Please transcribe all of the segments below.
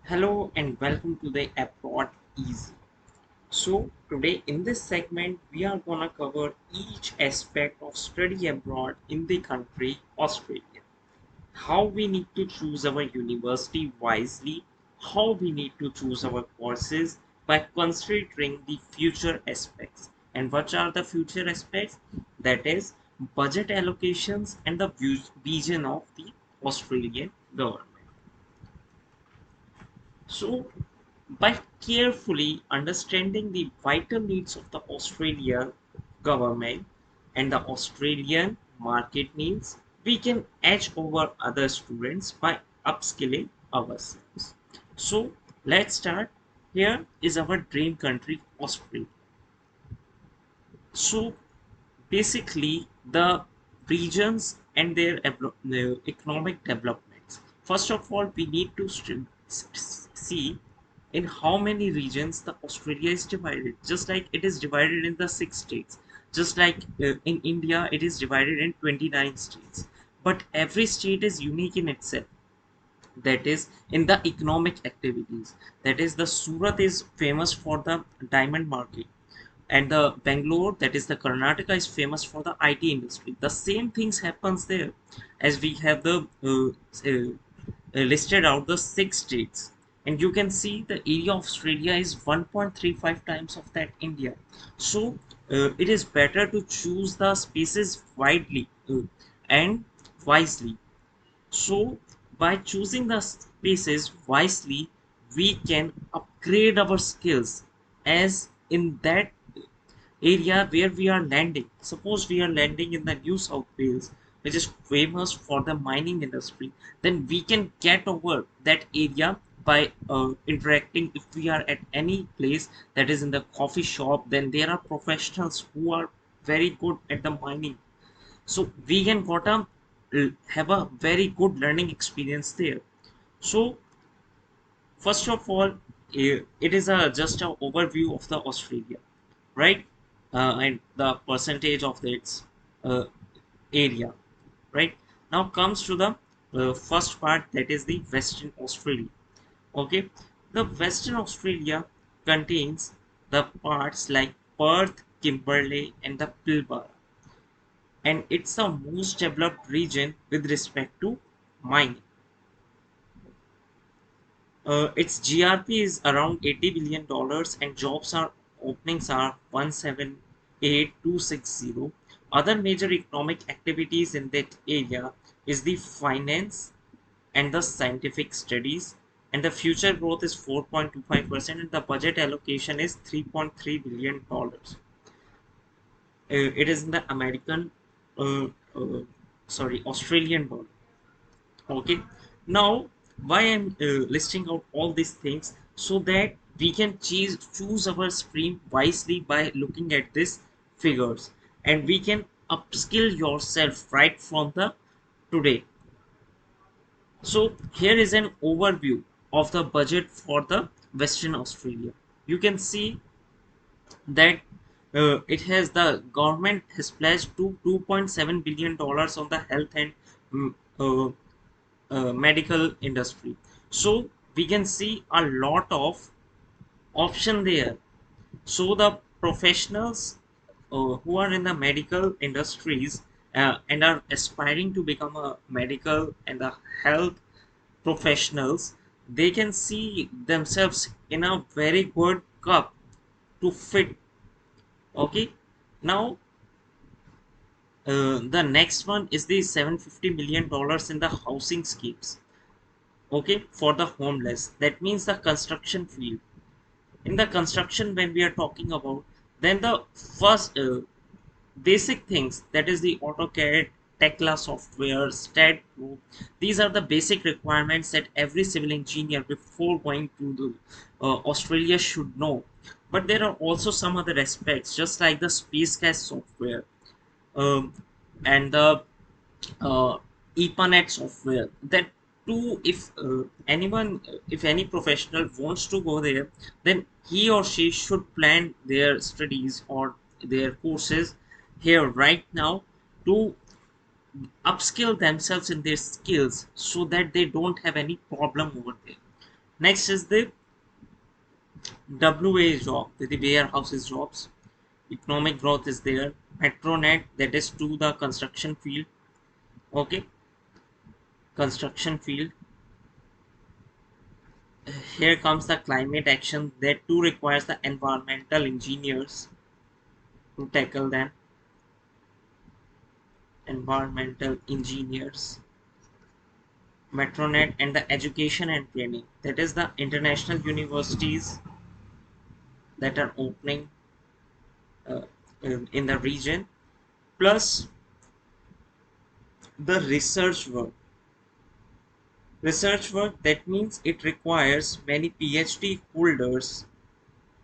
Hello and welcome to the Abroad Easy. So today in this segment we are gonna cover each aspect of study abroad in the country Australia. How we need to choose our university wisely, how we need to choose our courses by considering the future aspects. And what are the future aspects? That is budget allocations and the vision of the Australian government. So, by carefully understanding the vital needs of the Australian government and the Australian market needs, we can edge over other students by upskilling ourselves. So, let's start. Here is our dream country, Australia. So, basically, the regions and their economic developments. First of all, we need to see in how many regions the Australia is divided. Just like it is divided in the 6 states, just like in India, it is divided in 29 states. But every state is unique in itself. That is in the economic activities. That is the Surat is famous for the diamond market, and the Bangalore, that is the Karnataka, is famous for the IT industry. The same things happens there, as we have the listed out the 6 states, and you can see the area of Australia is 1.35 times of that India. So it is better to choose the spaces widely and wisely. So by choosing the spaces wisely, we can upgrade our skills as in that area where we are landing. Suppose we are landing in the New South Wales, which is famous for the mining industry, then we can get over that area by interacting. If we are at any place that is in the coffee shop, then there are professionals who are very good at the mining. So we can have a very good learning experience there. So first of all, it is a just an overview of the Australia, right? And the percentage of its uh, area, right? Now comes to the first part, that is the Western Australia. Okay, the Western Australia contains the parts like Perth, Kimberley, and the Pilbara, and it's the most developed region with respect to mining. Its GRP is around $80 billion and jobs are openings are 178260. Other major economic activities in that area is the finance and the scientific studies, and the future growth is 4.25% and the budget allocation is $3.3 billion. It is in the uh, uh, Australian dollar. Okay, now why I'm listing out all these things, so that we can choose our stream wisely by looking at these figures, and we can upskill yourself right from the today. So here is an overview of the budget for the Western Australia. You can see that it has the government has pledged to $2.7 billion on the health and mm, uh, medical industry. So we can see a lot of option there. So the professionals who are in the medical industries and are aspiring to become a medical and a health professionals, they can see themselves in a very good cup to fit. Okay, now the next one is the $750 million in the housing schemes, okay, for the homeless. That means the construction field. In the construction, when we are talking about, then the first basic things, that is the AutoCAD, Tekla software, STAAD Pro. These are the basic requirements that every civil engineer before going to the Australia should know. But there are also some other aspects, just like the SpaceCast software, um, and the uh, EPANET software. That too, if any professional wants to go there, then he or she should plan their studies or their courses here right now to upskill themselves in their skills, so that they don't have any problem over there. Next is the WA job, the warehouses jobs. Economic growth is there. Metronet, that is to the construction field. Okay, construction field. Here comes the climate action, that too requires the environmental engineers to tackle them. Environmental engineers. Metronet and the education and training, that is the international universities that are opening uh, in the region, plus the research work, that means it requires many PhD holders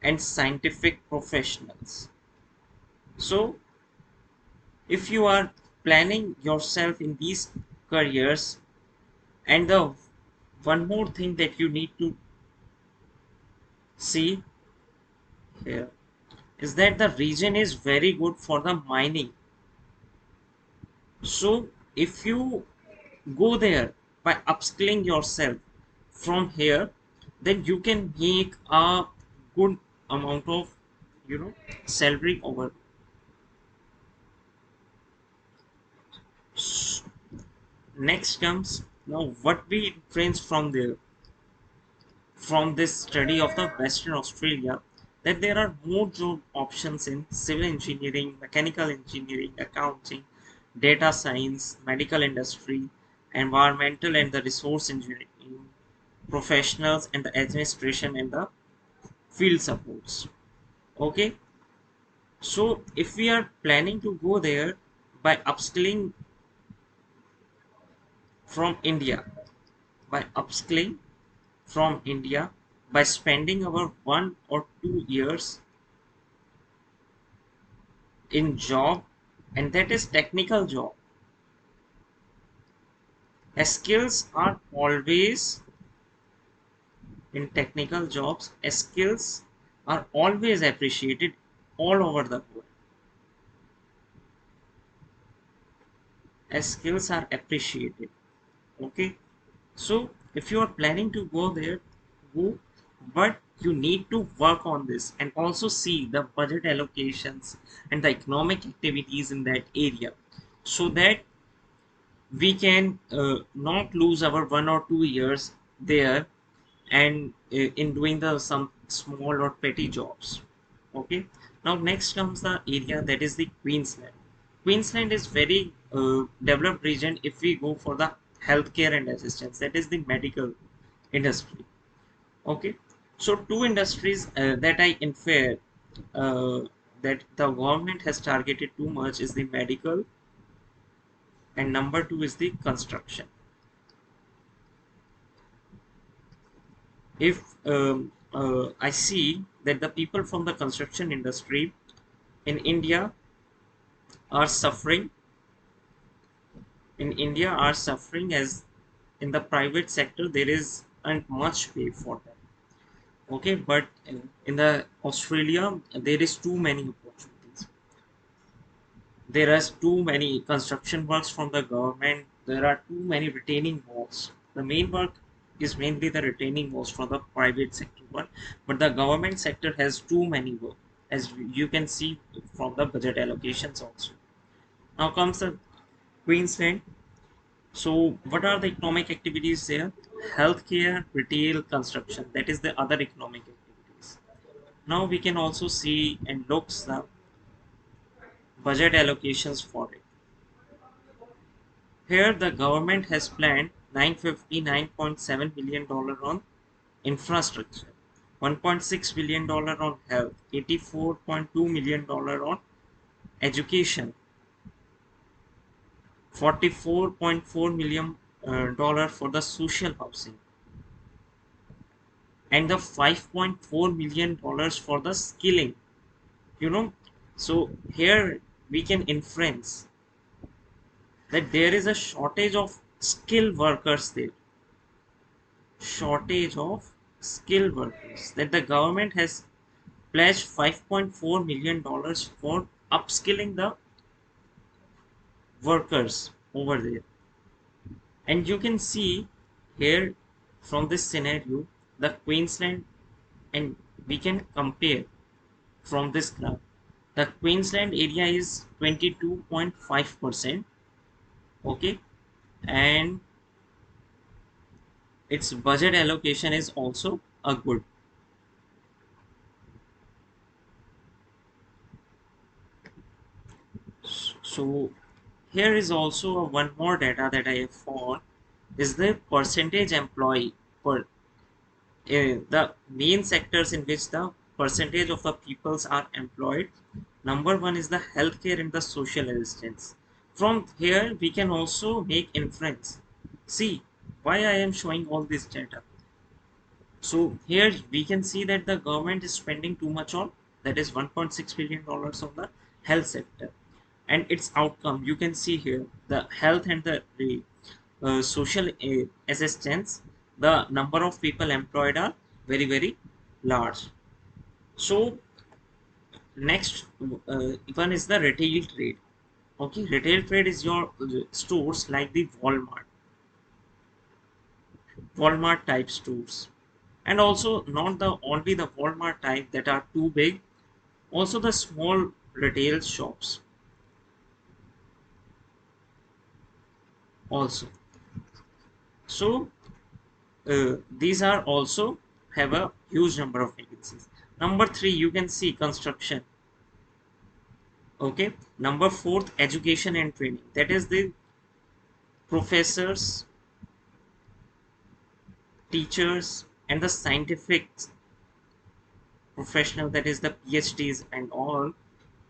and scientific professionals. So if you are planning yourself in these careers, and the one more thing that you need to see here is that the region is very good for the mining. So if you go there by upskilling yourself from here, then you can make a good amount of, salary over. Next comes now what we inference from there, from this study of the Western Australia, that there are more job options in civil engineering, mechanical engineering, accounting, data science, medical industry, environmental and the resource engineering professionals, and the administration and the field supports. Okay, so if we are planning to go there by upskilling from India, by upskilling from India, by spending our 1 or 2 years in job, and that is technical job. Skills are always in technical jobs. Skills are always appreciated all over the world. Skills are appreciated. Okay, so if you are planning to go there, go, but you need to work on this and also see the budget allocations and the economic activities in that area, so that we can not lose our 1 or 2 years there, and in doing the some small or petty jobs. Okay, now next comes the area, that is the Queensland. Queensland is very developed region if we go for the healthcare and assistance, that is the medical industry. Okay, so two industries that I infer uh, that the government has targeted too much is the medical, and number two is the construction. If I see that the people from the construction industry in India are suffering, as in the private sector there isn't much pay for them. Okay, but in the Australia there is too many opportunities. There are too many construction works from the government. There are too many retaining walls. The main work is mainly the retaining walls from the private sector one, but the government sector has too many work, as you can see from the budget allocations also. Now comes the Queensland. So what are the economic activities there? Healthcare, retail, construction. That is the other economic activities. Now we can also see and look the budget allocations for it. Here, the government has planned $959.7 billion on infrastructure, $1.6 billion on health, $84.2 million on education, $44.4 million for the social housing, and the $5.4 million for the skilling. You know, so here we can inference that there is a shortage of skilled workers there, skilled workers, that the government has pledged $5.4 million for upskilling the workers over there. And you can see here from this scenario the Queensland, and we can compare from this graph. The Queensland area is 22.5%, okay, and its budget allocation is also a good. So here is also one more data that I have found is the percentage employee per the main sectors in which the percentage of the peoples are employed. Number one is the healthcare and the social assistance. From here we can also make inference. See why I am showing all this data. So here we can see that the government is spending too much on, that is $1.6 billion on the health sector, and its outcome you can see here, the health and the social assistance, the number of people employed are very large. So next one is the retail trade. Okay, retail trade is your stores like the Walmart type stores, and also not the only the Walmart type that are too big, also the small retail shops also. So these are also have a huge number of vacancies. Number three, you can see construction. Okay. Number fourth, education and training. That is the professors, teachers, and the scientific professional. That is the PhDs and all.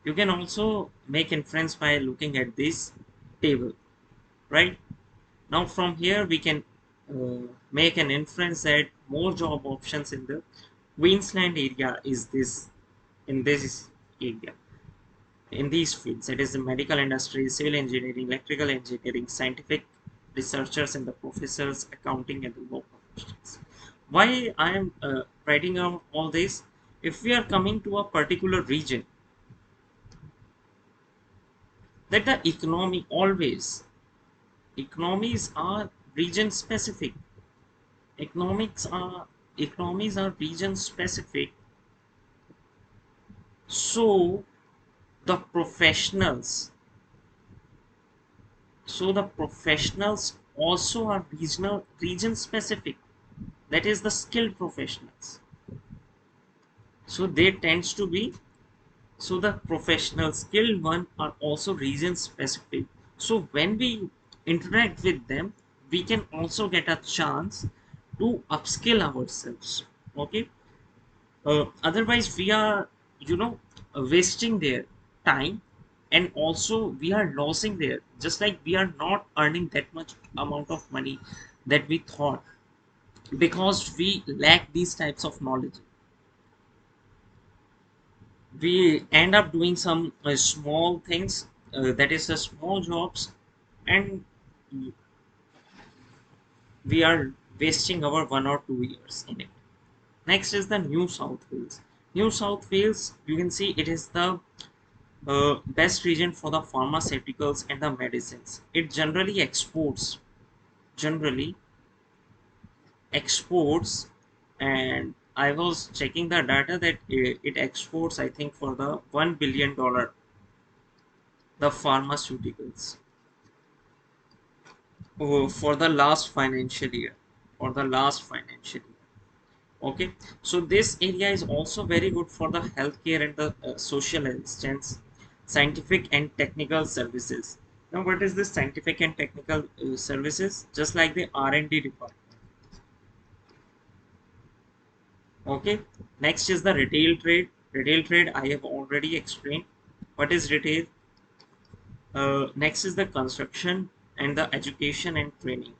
You can also make inference by looking at this table, right? Now from here we can make an inference that more job options in the Queensland area is this, in this area, in these fields. It is the medical industry, civil engineering, electrical engineering, scientific researchers and the professors, accounting and the law professionals. Why I am writing out all this? If we are coming to a particular region, that the economy always, economies are region specific. Economics are economies are region specific. So the professionals, the professionals also are region specific. That is the skilled professionals. So they tends to be, so the professional skilled one are also region specific. So when we interact with them, we can also get a chance to upskill ourselves. Okay. Otherwise we are, you know, wasting their time, and also we are losing there, just like we are not earning that much amount of money that we thought, because we lack these types of knowledge. We end up doing some small things, that is the small jobs, and we are wasting our 1 or 2 years in it. Next is the New South Wales. New South Wales, you can see it is the best region for the pharmaceuticals and the medicines. It generally exports, and I was checking the data that it exports, I think, for the $1 billion, the pharmaceuticals, for the last financial year, for the last financial year. Okay, so this area is also very good for the healthcare and the social assistance, scientific and technical services. Now, what is this scientific and technical services? Just like the R&D department. Okay, next is the retail trade. Retail trade I have already explained. What is retail? Next is the construction and the education and training.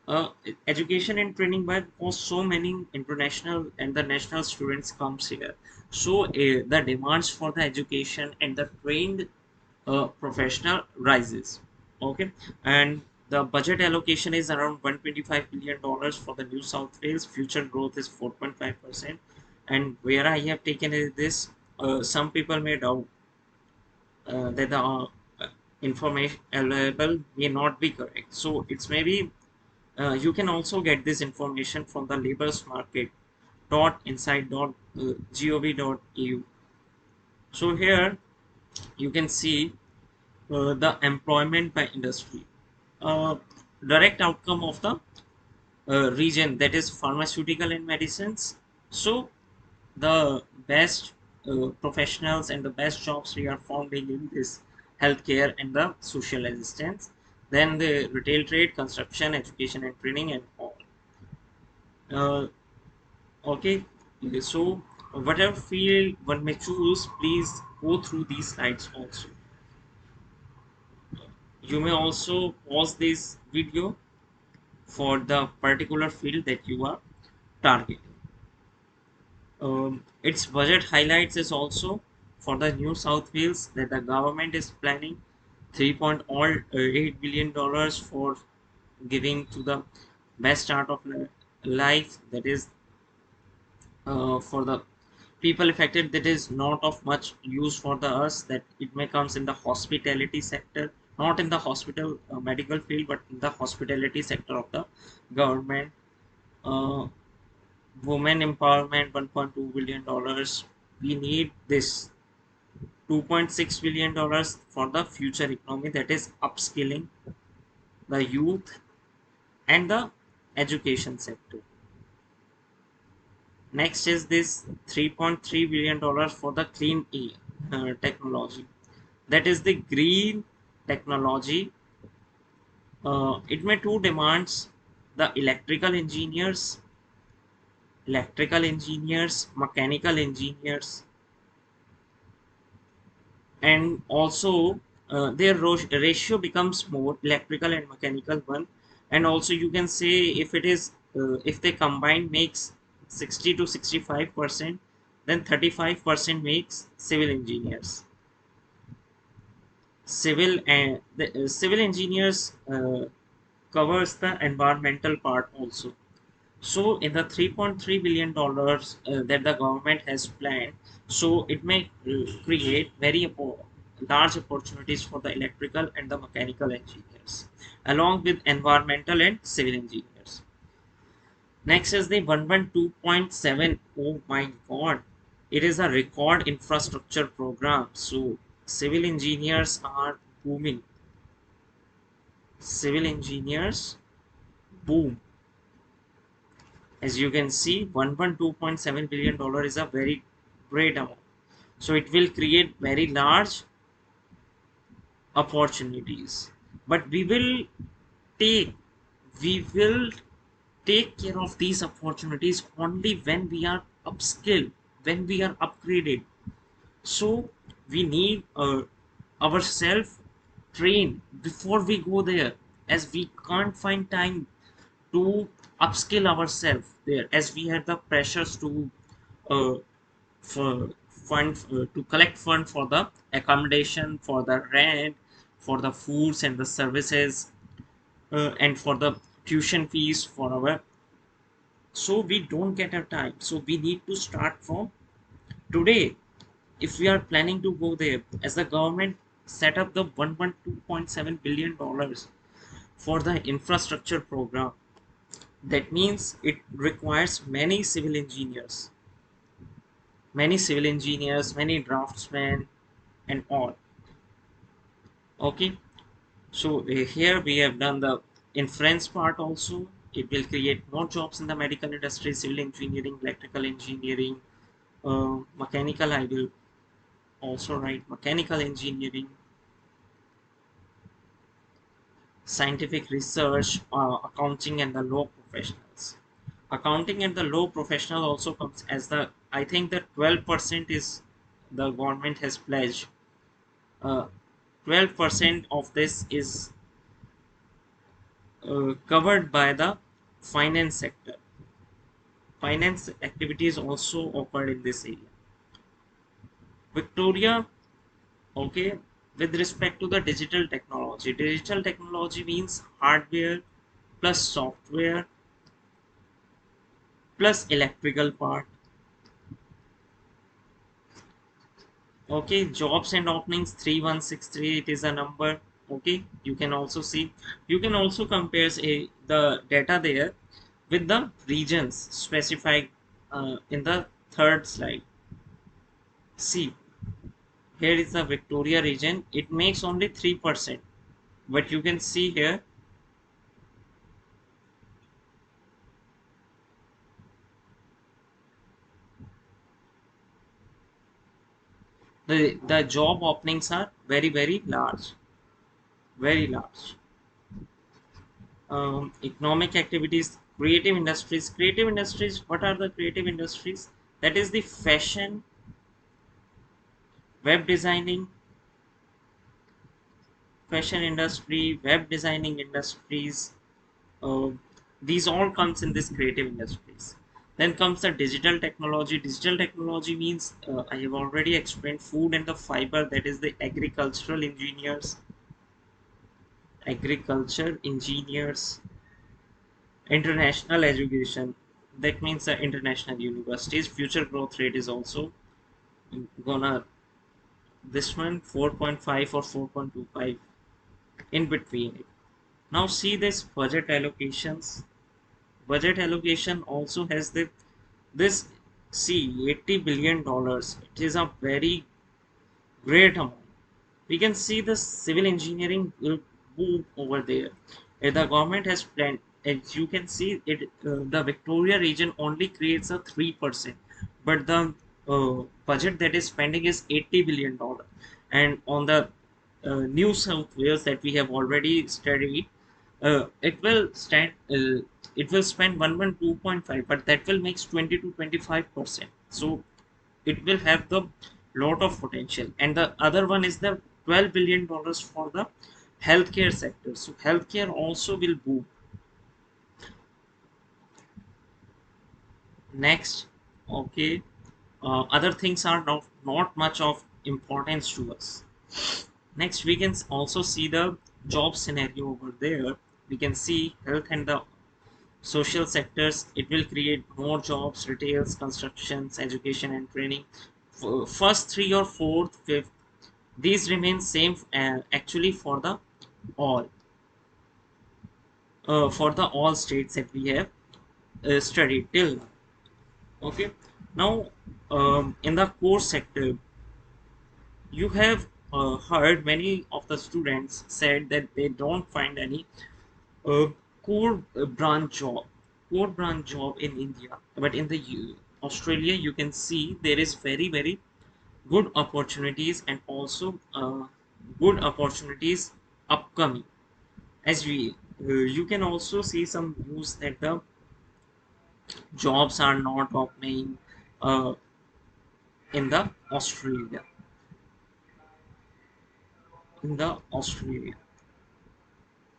uh, Education and training, but because so many international and the national students comes here, so the demands for the education and the trained professional rises. Okay, and the budget allocation is around $125 billion for the New South Wales. Future growth is 4.5%. And where I have taken is this, some people may doubt that the information available may not be correct, so it's maybe you can also get this information from the labor's market. www.inside.gov.au. So here you can see the employment by industry, uh, direct outcome of the region, that is pharmaceutical and medicines. So the best professionals and the best jobs we are finding in this healthcare and the social assistance, then the retail trade, construction, education and training and all. uh, okay, so whatever field one may choose, please go through these slides also. You may also pause this video for the particular field that you are targeting. Its budget highlights is also for the New South Wales that the government is planning 3.8 billion dollars for giving to the best start of life, that is for the people affected, that is not of much use for the us, that it may comes in the hospitality sector, not in the hospital medical field, but in the hospitality sector of the government. uh, Women empowerment, 1.2 billion dollars. We need this 2.6 billion dollars for the future economy, that is upskilling the youth and the education sector. Next is this 3.3 billion dollars for the clean air technology, that is the green technology. It may too demands the electrical engineers, mechanical engineers, and also their ratio becomes more electrical and mechanical one. And also you can say if it is if they combine makes 60 to 65%, then 35% makes civil engineers. Civil engineers covers the environmental part also. So in the 3.3 billion dollars that the government has planned, so it may create very large opportunities for the electrical and the mechanical engineers, along with environmental and civil engineers. Next is the 112.7. Oh my God, it is a record infrastructure program. So civil engineers are booming. Civil engineers boom. As you can see, 112.7 billion dollar is a very great amount. So it will create very large opportunities. But take we will take care of these opportunities only when we are upskilled, when we are upgraded. So we need ourselves train before we go there, as we can't find time to upskill ourselves there, as we have the pressures to uh, for fund to collect fund for the accommodation, for the rent, for the foods and the services, and for the tuition fees for our. So we don't get a time, so we need to start from today if we are planning to go there, as the government set up the 112.7 billion dollars for the infrastructure program. That means it requires many civil engineers, many draftsmen and all. Okay, so here we have done the inference part also. It will create more jobs in the medical industry, civil engineering, electrical engineering, mechanical, I will also write mechanical engineering, scientific research, accounting and the law professionals. Accounting and the law professional also comes as the, I think that 12% is the government has pledged. 12% of this is covered by the finance sector. Finance activities also occurred in this area. Victoria, okay, with respect to the digital technology means hardware plus software plus electrical part. Okay, jobs and openings 3163, it is a number. Okay, you can also see, you can also compare the data there with the regions specified in the third slide, see, here is the Victoria region. It makes only 3%, but you can see here the job openings are very large, very large. Economic activities, creative industries. What are the creative industries? That is the fashion, web designing, fashion industry, web designing industries. uh, these all comes in this creative industries. Then comes the digital technology. Digital technology means, I have already explained, food and the fiber, that is the agriculture engineers. International education, that means the international universities. Future growth rate is also gonna, this one 4.5 or 4.25, in between it. Now see this budget allocations. Budget allocation also has this, see, $80 billion. It is a very great amount. We can see the civil engineering will boom over there. The government has planned, as you can see it, the Victoria region only creates a 3%, but the budget that is spending is $80 billion. And on the New South Wales that we have already studied, it will spend 112.5, but that will makes 20 to 25%. So it will have the lot of potential. And the other one is the $12 billion for the healthcare sector. So healthcare also will boom. Next, okay, other things are not much of importance to us. Next, we can also see the job scenario over there. We can see health and the social sectors. It will create more jobs, retails, constructions, education and training. First three or fourth, fifth, these remain same, actually for the all, for the all states that we have studied till now. Okay, now, in the core sector, you have heard many of the students said that they don't find any uh, core branch job, in India, but in the Australia you can see there is very good opportunities, and also good opportunities upcoming. As we You can also see some news that the jobs are not opening uh, in the Australia, in the Australia.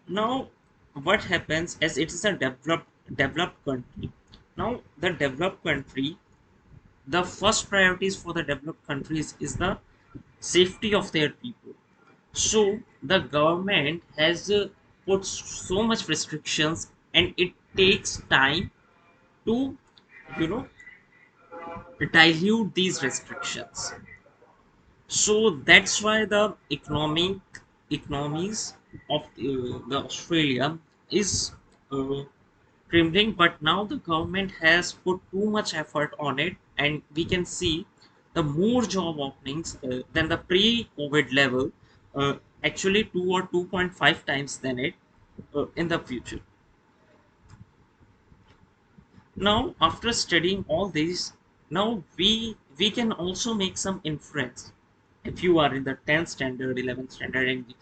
Now, what happens, as it is a developed country. Now, the developed country, the first priorities for the developed countries is the safety of their people. So the government has put so much restrictions, and it takes time to, you know, dilute these restrictions. So that's why the economies of the Australia is uh, trembling. But now the government has put too much effort on it, and we can see the more job openings than the pre-COVID level, actually 2 or 2.5 times than it in the future. Now, after studying all these, now we can also make some inference. If you are in the 10th standard, 11th standard, and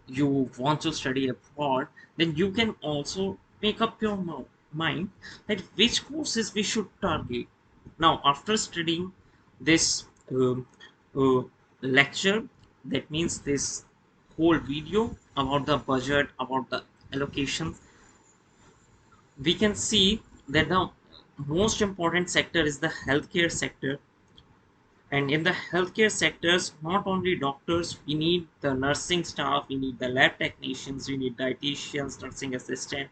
you want to study abroad, then you can also make up your mind that which courses we should target. Now, after studying this uh, lecture, that means this whole video about the budget, about the allocation, we can see that the most important sector is the healthcare sector. And in the healthcare sectors, not only doctors, we need the nursing staff, we need the lab technicians, we need dietitians, nursing assistant,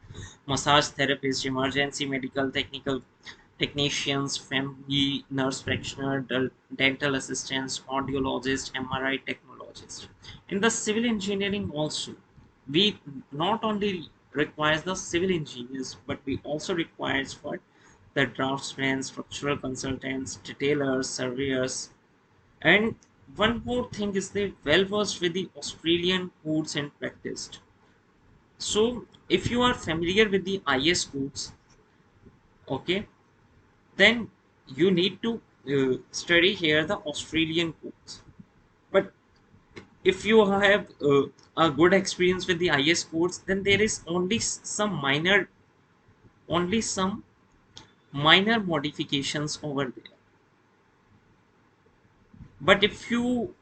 massage therapists, emergency medical technical technicians, family nurse practitioner, dental assistants, audiologists, MRI technologists. In the civil engineering also, we not only requires the civil engineers, but we also requires for the draftsmen, structural consultants, detailers, surveyors. And one more thing is they well versed with the Australian codes and practiced. So if you are familiar with the IS codes, okay, then you need to study here the Australian codes. But if you have a good experience with the IS codes, then there is only some minor modifications over there. But if you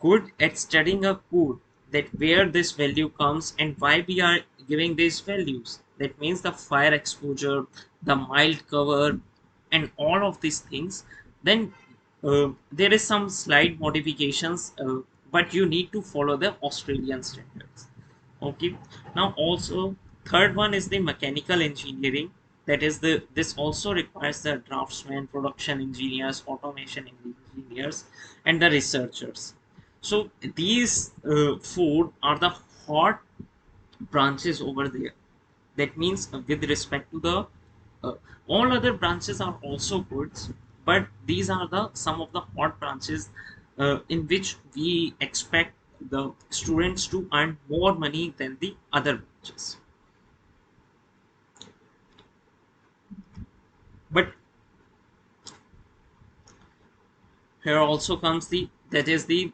good at studying a code, that where this value comes and why we are giving these values, that means the fire exposure, the mild cover, and all of these things, then there is some slight modifications, but you need to follow the Australian standards. Okay. Now also third one is the mechanical engineering. That is the this also requires the draftsmen, production engineers, automation engineers, and the researchers. So these four are the hot branches over there. That means with respect to the uh, all other branches are also good, but these are the some of the hot branches in which we expect the students to earn more money than the other branches. But here also comes the that is the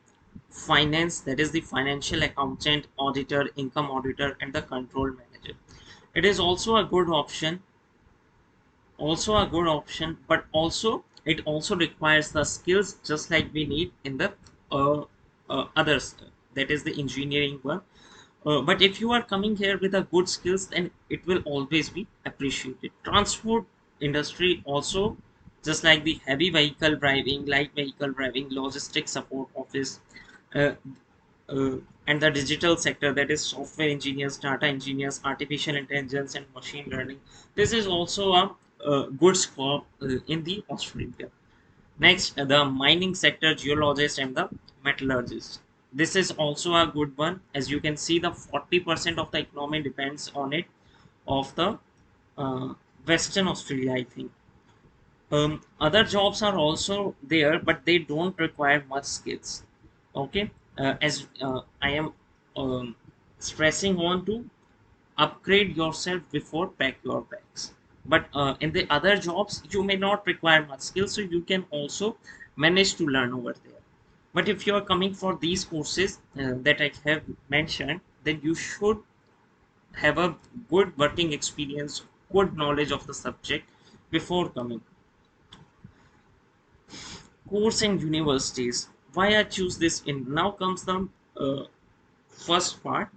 finance, that is the financial accountant, auditor, income auditor, and the control manager. It is also a good option, but also it also requires the skills just like we need in the uh, others, that is the engineering one. But if you are coming here with a good skills, then it will always be appreciated. Transport industry also, just like the heavy vehicle driving, light vehicle driving, logistics support office, uh, uh, and the digital sector, that is software engineers, data engineers, artificial intelligence, and machine learning. This is also a good scope in the Australia. Next, the mining sector, geologist, and the metallurgist. This is also a good one. As you can see, the 40% of the economy depends on it, of the uh, Western Australia, I think. Other jobs are also there, but they don't require much skills. Okay, as I am um, stressing on to upgrade yourself before pack your bags. But in the other jobs, you may not require much skill, so you can also manage to learn over there. But if you are coming for these courses that I have mentioned, then you should have a good working experience, good knowledge of the subject before coming. Course and universities. Why I choose this in now comes the uh, first part.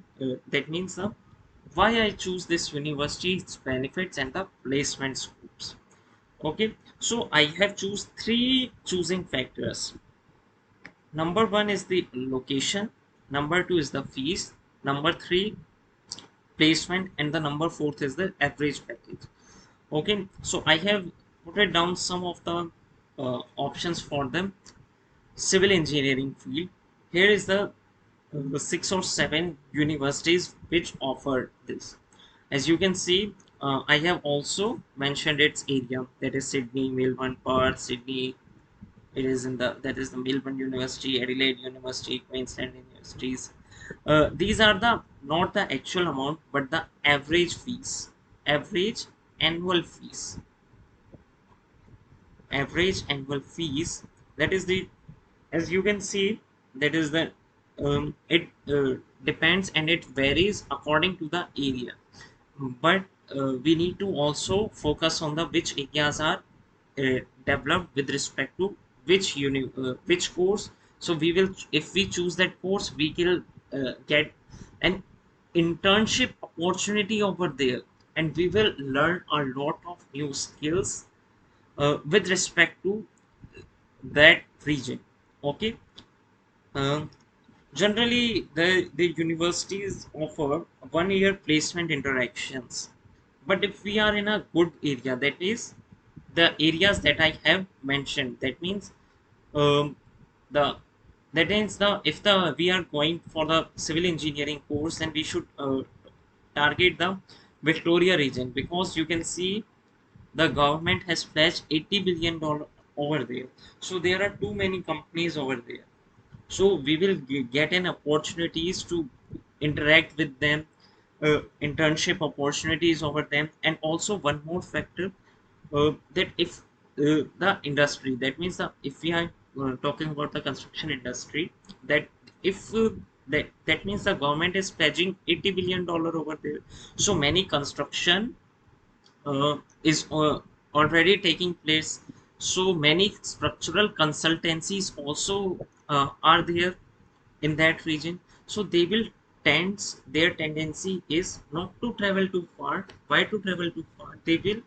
That means the why I choose this university, its benefits, and the placement scopes. Okay, so I have choose three choosing factors. Number one is the location, number two is the fees, number three placement, and the number fourth is the average package. Okay, so I have put it down some of the options for them. Civil engineering field. Here is the six or seven universities which offer this. As you can see, I have also mentioned its area, that is Sydney, Melbourne, Perth, Sydney. It is in the that is the Melbourne University, Adelaide University, Queensland universities. These are the not the actual amount, but the average fees, average annual fees, average annual fees. That is the, as you can see, that is the it depends and it varies according to the area, but we need to also focus on the which areas are developed with respect to which course. So we will, if we choose that course, we will get an internship opportunity over there, and we will learn a lot of new skills with respect to that region. Okay. Um, Generally, the universities offer 1 year placement interactions. But if we are in a good area, that is the areas that I have mentioned, that means um, the that means the if the we are going for the civil engineering course, then we should target the Victoria region, because you can see the government has pledged $80 billion over there. So there are too many companies over there. So we will get an opportunities to interact with them, internship opportunities over them. And also one more factor, that if the industry, that means if we are talking about the construction industry, that if that means the government is pledging $80 billion over there. So many construction is already taking place. So many structural consultancies also are there in that region. So they will tends their tendency is not to travel too far. Why to travel too far? They will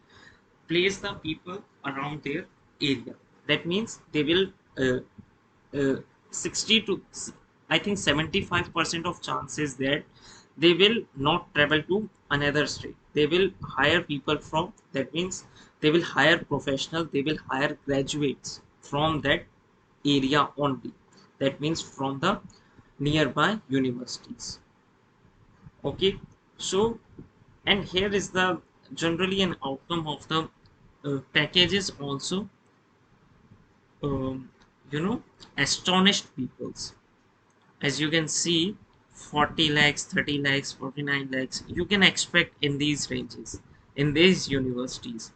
place the people around their area. That means they will uh, 60 to, I think 75% of chances that they will not travel to another state. They will hire people from, that means they will hire professional, they will hire graduates from that area only. That means from the nearby universities. Okay, so and here is the generally an outcome of the packages also, um, you know, astonished peoples. As you can see, 40 lakhs, 30 lakhs, 49 lakhs, you can expect in these ranges, in these universities.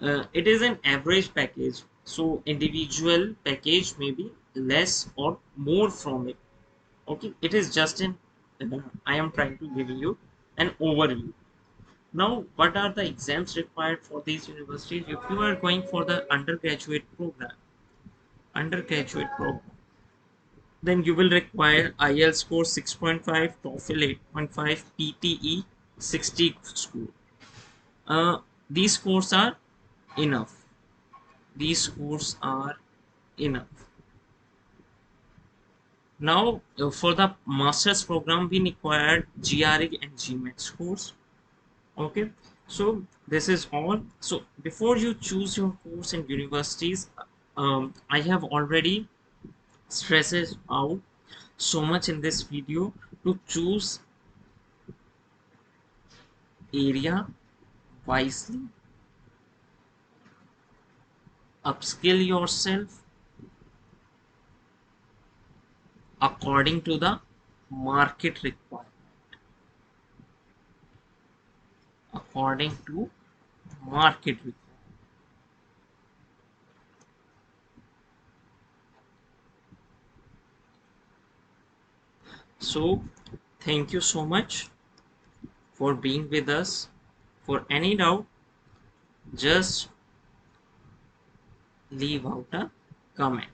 It is an average package, so individual package may be less or more from it. Okay, it is just an, I am trying to give you an overview. Now, what are the exams required for these universities? If you are going for the undergraduate program, then you will require IELTS score 6.5, TOEFL 8.5, PTE 60 score. Uh, these scores are enough. These scores are enough. Now, for the master's program, we required GRE and GMAT scores. Okay, so this is all. So before you choose your course in universities, I have already stresses out so much in this video to choose area wisely, upskill yourself according to the market requirement, according to market requirement. So thank you so much for being with us. For any doubt, just leave out a comment.